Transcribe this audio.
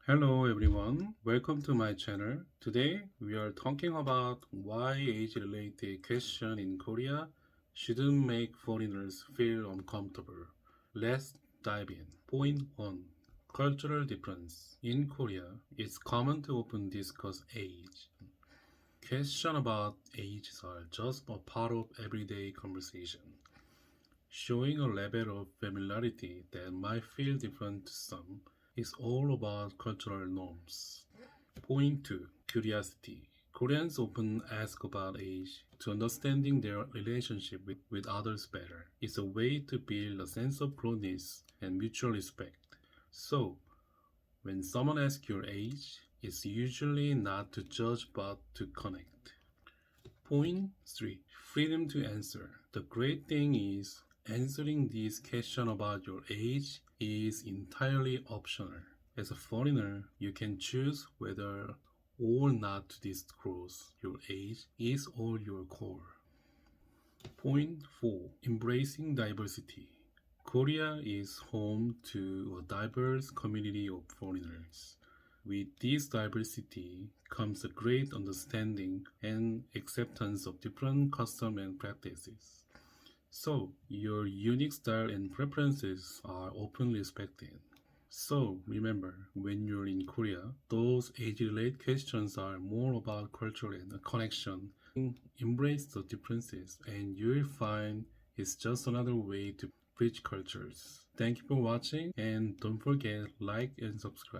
Hello everyone, welcome to my channel. Today we are talking about why age-related question in Korea shouldn't make foreigners feel uncomfortable. Let's dive in. Point 1. Cultural difference. In Korea, it's common to often discuss age. Questions about ages are just a part of everyday conversation, showing a level of familiarity that might feel different to some. Is all about cultural norms. Point 2. Curiosity. Koreans often ask about age to understanding their relationship with others better. It's a way to build a sense of closeness and mutual respect. So, when someone asks your age, it's usually not to judge but to connect. Point 3. Freedom to answer. The great thing is, answering this question about your age is entirely optional. As a foreigner, you can choose whether or not to disclose your age is all your core. Point 4. Embracing diversity. Korea is home to a diverse community of foreigners. With this diversity comes a great understanding and acceptance of different customs and practices. So, your unique style and preferences are openly respected. So, remember, when you're in Korea, those age-related questions are more about culture and connection. Embrace the differences, and you'll find it's just another way to bridge cultures. Thank you for watching, and don't forget like and subscribe.